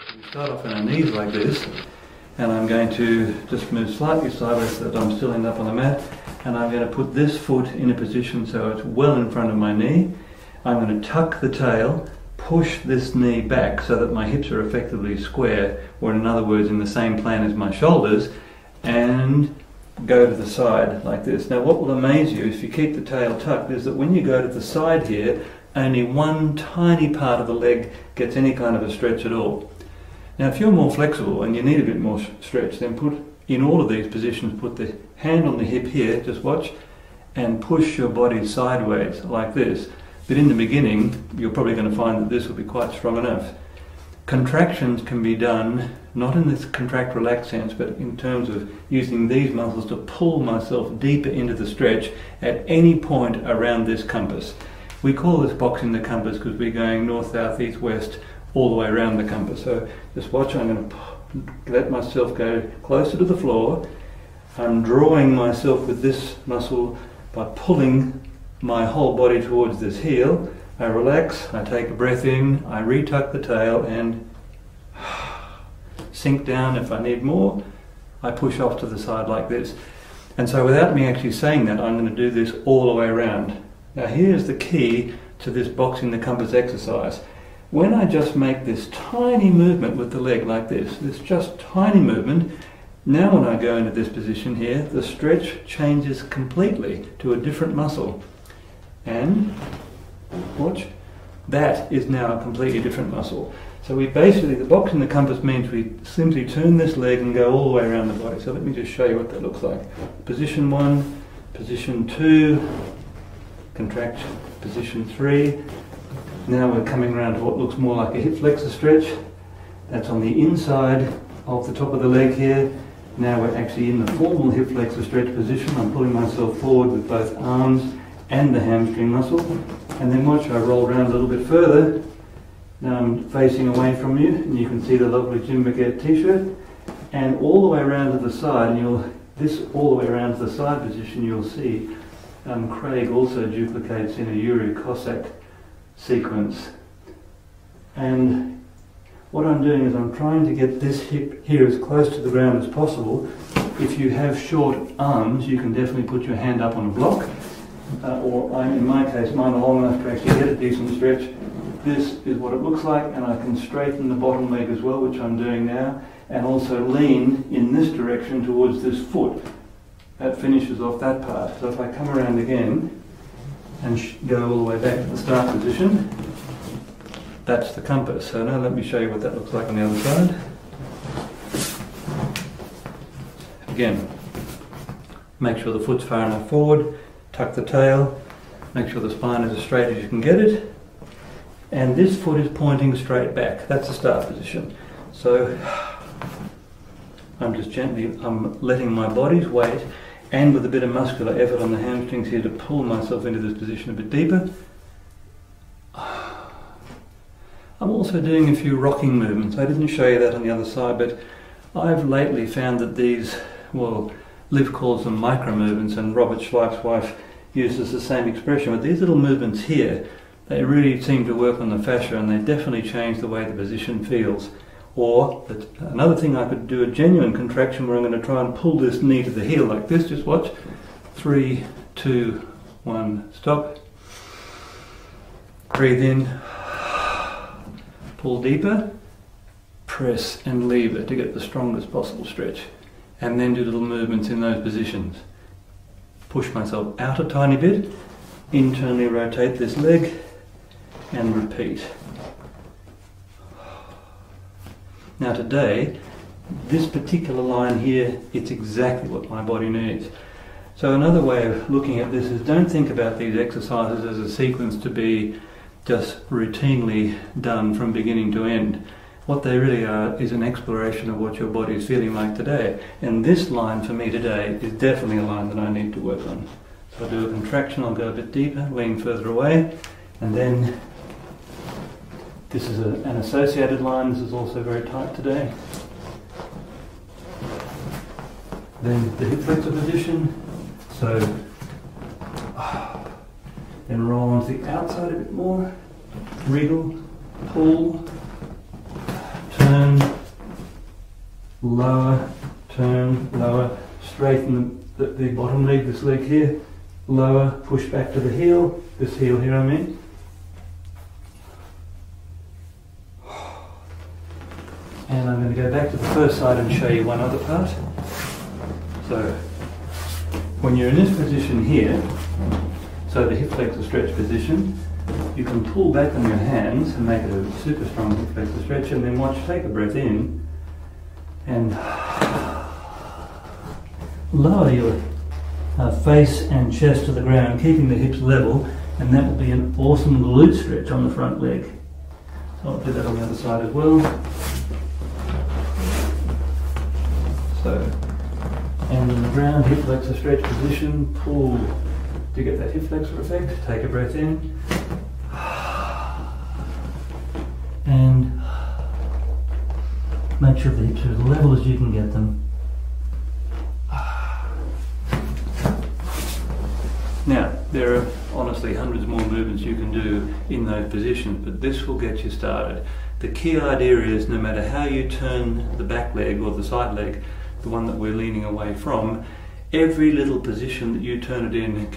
We start off on our knees like this, and I'm going to just move slightly sideways so that I'm still end up on the mat, and I'm going to put this foot in a position so it's well in front of my knee. I'm going to tuck the tail, push this knee back so that my hips are effectively square, or in other words in the same plane as my shoulders, and go to the side like this. Now what will amaze you if you keep the tail tucked is that when you go to the side here, only one tiny part of the leg gets any kind of a stretch at all. Now if you're more flexible and you need a bit more stretch, then put, in all of these positions, put the hand on the hip here, just watch, and push your body sideways like this. But in the beginning, you're probably going to find that this will be quite strong enough. Contractions can be done, not in this contract relax sense, but in terms of using these muscles to pull myself deeper into the stretch at any point around this compass. We call this boxing the compass because we're going north, south, east, west, all the way around the compass. So just watch, I'm going to let myself go closer to the floor. I'm drawing myself with this muscle by pulling my whole body towards this heel. I relax, I take a breath in, I retuck the tail and sink down. If I need more, I push off to the side like this. And so without me actually saying that, I'm going to do this all the way around. Now here's the key to this boxing the compass exercise. When I just make this tiny movement with the leg like this just tiny movement, now when I go into this position here, the stretch changes completely to a different muscle. And watch, that is now a completely different muscle. So we basically, the boxing the compass means we simply turn this leg and go all the way around the body. So let me just show you what that looks like. Position 1, position 2, contract, position 3. Now we're coming around to what looks more like a hip flexor stretch. That's on the inside of the top of the leg here. Now we're actually in the formal hip flexor stretch position. I'm pulling myself forward with both arms and the hamstring muscle. And then watch, I roll around a little bit further. Now I'm facing away from you, and you can see the lovely Jim Baguette t-shirt. And all the way around to the side, and all the way around to the side position, you'll see Craig also duplicates in a Yuri Cossack sequence. And what I'm doing is I'm trying to get this hip here as close to the ground as possible. If you have short arms, you can definitely put your hand up on a block. In my case, mine are long enough to actually get a decent stretch. This is what it looks like, and I can straighten the bottom leg as well, which I'm doing now, and also lean in this direction towards this foot. That finishes off that part. So if I come around again and go all the way back to the start position, that's the compass. So now let me show you what that looks like on the other side. Again, make sure the foot's far enough forward. Tuck the tail, make sure the spine is as straight as you can get it, and this foot is pointing straight back. That's the start position. So I'm just I'm letting my body's weight and with a bit of muscular effort on the hamstrings here to pull myself into this position a bit deeper. I'm also doing a few rocking movements. I didn't show you that on the other side, but I've lately found that these, well, Liv calls them micro movements, and Robert Schweif's wife uses the same expression. But these little movements here, they really seem to work on the fascia, and they definitely change the way the position feels. Or another thing, I could do a genuine contraction where I'm going to try and pull this knee to the heel like this. Just watch. 3, 2, 1, stop. Breathe in. Pull deeper. Press and lever to get the strongest possible stretch. And then do little movements in those positions. Push myself out a tiny bit, internally rotate this leg, and repeat. Now today, this particular line here, it's exactly what my body needs. So another way of looking at this is, don't think about these exercises as a sequence to be just routinely done from beginning to end. What they really are is an exploration of what your body is feeling like today. And this line for me today is definitely a line that I need to work on. So I'll do a contraction, I'll go a bit deeper, lean further away, and then this is an associated line. This is also very tight today. Then the hip flexor position. So then roll onto the outside a bit more, wriggle, pull, turn, lower, turn, lower, straighten the bottom leg, this leg here, lower, push back to the heel, this heel here I mean. And I'm going to go back to the first side and show you one other part. So, when you're in this position here, so the hip flexor stretch position, you can pull back on your hands and make it a super strong hip flexor stretch, and then watch, take a breath in and lower your face and chest to the ground, keeping the hips level, and that will be an awesome glute stretch on the front leg. So I'll do that on the other side as well. So, and in the ground, hip flexor stretch position, pull to get that hip flexor effect. Take a breath in. And make sure the hips are as level as you can get them. Now, there are honestly hundreds more movements you can do in those positions, but this will get you started. The key idea is no matter how you turn the back leg or the side leg, the one that we're leaning away from, every little position that you turn it in